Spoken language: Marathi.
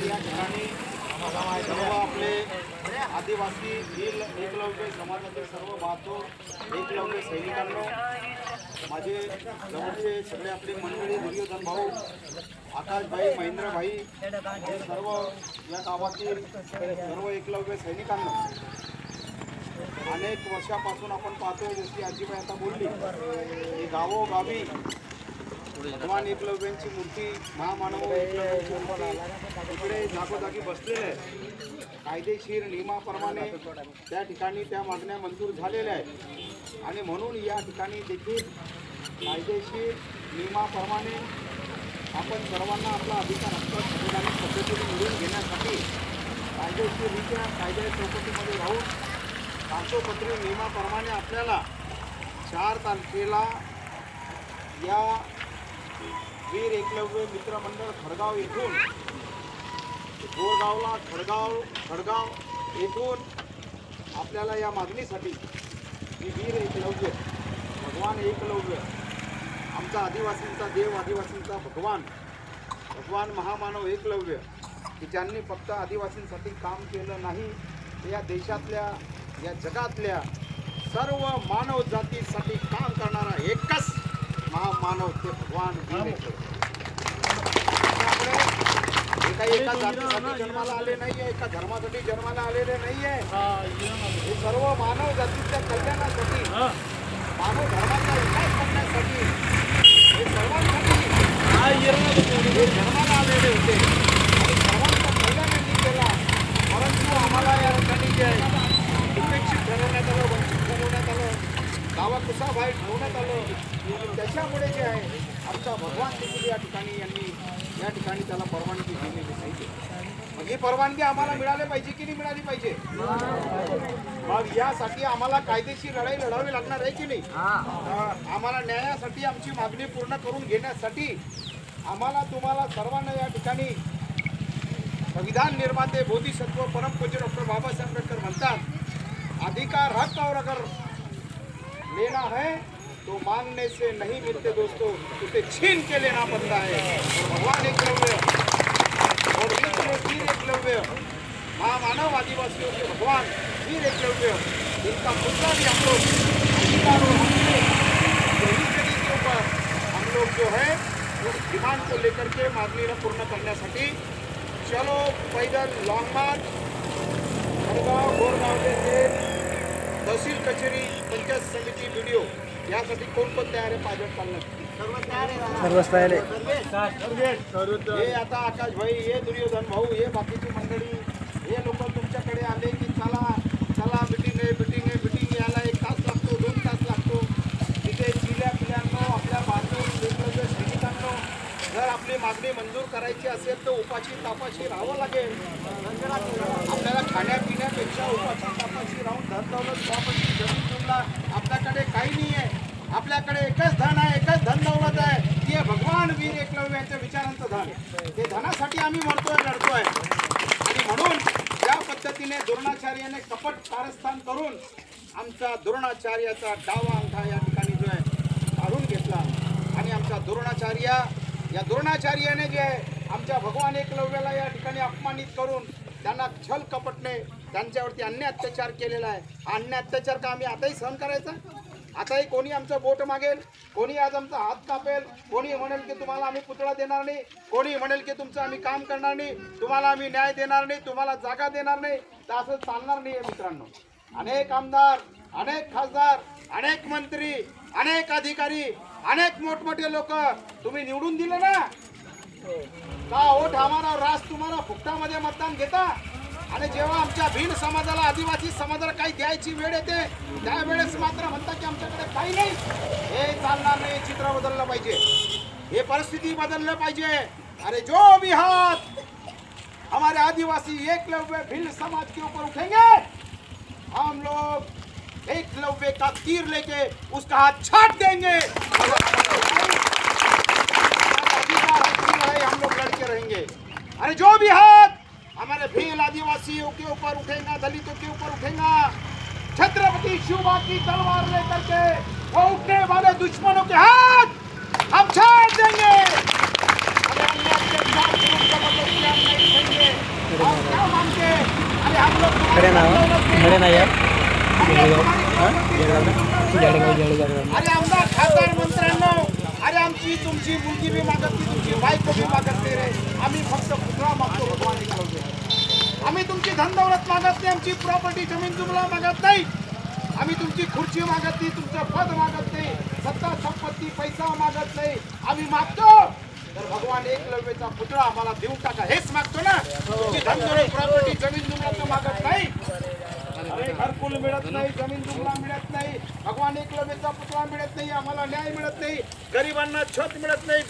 या ठिकाणी सर्व आपले आदिवासी एकलव्य समाजाचे सर्व बहात्तर एकलव्य सैनिकांनो, माझे जवळचे सगळे आपली मंडळी, दुर्योधन भाऊ, आकाशभाई, महेंद्रभाई, हे सर्व या गावातील सर्व एकलव्य सैनिकांनो, अनेक वर्षापासून आपण पाहतोय, जशी आजीबाई आता बोलली, की गावोगावी भगवान एकलव्यांची मूर्ती, महामानव एकलव्यांची मूर्ती इकडे जागोजागी बसलेले आहे. कायदेशीर नियमाप्रमाणे त्या ठिकाणी त्या मागण्या मंजूर झालेल्या आहेत आणि म्हणून या ठिकाणी देखील कायदेशीर नियमाप्रमाणे आपण सर्वांना आपला अधिकार हक्क संविधानिक पद्धतीने मिळवून घेण्यासाठी कायदेशीररित्या कायद्या चौकटीमध्ये राहून कागदोपत्री नियमाप्रमाणे आपल्याला 4 तारखेला या वीर एकलव्य मित्रमंडळ खडगाव येथून गोरगावला खडगाव येथून आपल्याला या मागणीसाठी की वीर एकलव्य, भगवान एकलव्य, आमचा आदिवासींचा देव, आदिवासींचा भगवान महामानव एकलव्य, की ज्यांनी फक्त आदिवासींसाठी काम केलं नाही, या देशातल्या, या जगातल्या सर्व मानव जातीसाठी काम करणारा एकच महामानव ते भगवान वीर एकलव्य. एका जातीसाठी जन्माला आले नाही आहे, एका धर्मासाठी जन्माला आलेले नाही आहे. हे सर्व मानव जातीच्या कल्याणासाठी, मानव धर्माचा विकास करण्यासाठी, हे सर्वांसाठी जन्माला आलेले होते आणि सर्वांचा कल्याण यांनी केला. परंतु आम्हाला या ठिकाणी जे आहे उपेक्षित ठरवण्यात आलं, वंचित ठरवण्यात आलं, गावाकुसाबाहेर ठेवण्यात आलं. त्याच्यामुळे जे आहे आमचा भगवान देखील या ठिकाणी त्याला परवानगी दिलेली पाहिजे. मग ही परवानगी आम्हाला मिळाली पाहिजे की नाही मिळाली पाहिजे? मग यासाठी आम्हाला कायदेशीर लढाई लढावी लागणार आहे की नाही? आम्हाला न्यायासाठी आमची मागणी पूर्ण करून घेण्यासाठी आम्हाला तुम्हाला सर्वांना या ठिकाणी संविधान निर्माते बोधिसत्व परमपूज्य डॉक्टर बाबासाहेब आंबेडकर म्हणतात, अधिकार हक और अगर लेना है तो मांगने से नहीं मिलते दोस्तों, उसे छीन के लेना पड़ता है. भगवान एकलव्य और वीर एकलव्य, महामानव आदिवासियों के भगवान वीर एकलव्य, इनका मुद्दा भी हम लोग अधिकार और यही के ऊपर हम लोग जो है उस डिमांड को लेकर के मागणी पूर्ण करण्यासाठी चलो पैदल लॉन्ग मार्च खडगाव गोरगाव ते तहसील कचेरी पंचायत समिती व्हिडिओ यासाठी कोण तयार आहे? पायदळ चालण्यासाठी सर्वच तयार आहे. हे आता आकाशभाई, हे दुर्योधन भाऊ, हे बाकीची मंडळी, हे लोक तुमच्याकडे आले की चला मिटिंग आहे, याला 1 तास लागतो, 2 तास लागतो. तिथे पिल्यांनो, आपल्या बांधून वेगवेगळ्या सैनिकांनो, जर आपली मागणी मंजूर करायची असेल तर उपाशी तापाशी राहावं लागेल. आपल्याला खाण्यापिण्यापेक्षा उपाशी तापाशी राहून धन दौलत प्रॉपर्टी जमीन जुमला आपल्याकडे काही नाही आहे. आपल्याकडे एकच धन आहे, एकच धन दौलत आहे, ते भगवान वीर एकलव्य यांच्या विचारांचं धन. ते धनासाठी आम्ही मरतोय, लढतोय. आणि म्हणून ज्या पद्धतीने द्रोणाचार्याने कपट कारस्थान करून आमचा द्रोणाचार्याचा डावा अंगठा या ठिकाणी जो आहे काढून घेतला आणि आमचा द्रोणाचार्याने जे आहे आमच्या भगवान एकलव्याला या ठिकाणी अपमानित करून त्यांना छल कपटने त्यांच्यावरती अन्याय अत्याचार केलेला आहे. हा अन्याय अत्याचार का आम्ही आताही सहन करायचा? आताही कोणी आमचं बोट मागेल, कोणी आज आमचा हात कापेल, कोणी म्हणेल की तुम्हाला आम्ही पुतळा देणार नाही, कोणी म्हणेल की तुमचं आम्ही काम करणार नाही, तुम्हाला आम्ही न्याय देणार नाही, तुम्हाला जागा देणार नाही, तर असं चालणार नाही आहे मित्रांनो. अनेक आमदार, अनेक खासदार, अनेक मंत्री, अनेक अधिकारी, अनेक मोठमोठे लोक तुम्ही निवडून दिले ना, का वोट हमारा राज तुम्हाला फुकटामध्ये मतदान घेता. आणि जेव्हा आमच्या भिन्न समाजाला, आदिवासी समाजाला काही द्यायची वेळ येते त्यावेळेस मात्र म्हणता की आमच्याकडे काही नाही. हे चालणार नाही. चित्र बदललं पाहिजे, हे परिस्थिती बदललं पाहिजे. अरे जो भी हाथ हमारे आदिवासी एकलव्य भिन्न समाज के ऊपर उठेंगे हम लोग एकलव्य का तीर लेके उसका हाथ छाट देंगे। हम लोग लड़के रहेंगे। अरे जो भी हाथ हमारे भील आदिवासियों के ऊपर उठेगा, दलितों के ऊपर उठेगा, छत्रपति शिवबा की तलवार लेकर के वो उठने वाले दुश्मनों के हाथ हम छाट देंगे। अरे हम लोग के साथ नहीं सहेंगे। और क्या मांगे? अरे हम लोग खड़े ना यार। अरे आमदार खासदार मंत्र्यांनो, अरे आमची तुमची मुलगी बी मागत नाही, तुमची बायको बी मागत नाही रे। आम्ही फक्त पुतळा मागतो भगवान एकलव्य। आम्ही तुमची धनदौलत मागत नाही, आमची प्रॉपर्टी जमीन जुमला मागत नाही, आम्ही तुमची खुर्ची मागत नाही, तुमचं पद मागत नाही, सत्ता संपत्ती पैसा मागत नाही। आम्ही मागतो तर भगवान एकलव्यचा पुतळा आम्हाला देऊन टाका, हेच मागतो ना। तुमची धनदौलत प्रॉपर्टी जमीन जुमला मागत नाही, अरे घरकुल मिळत नाही, जमीन जुमला मिळत नाही, भगवान एकलव्यचा पुतळा मिळत नाही, आम्हाला न्याय मिळत नाही, गरिबांना छत मिळत नाही,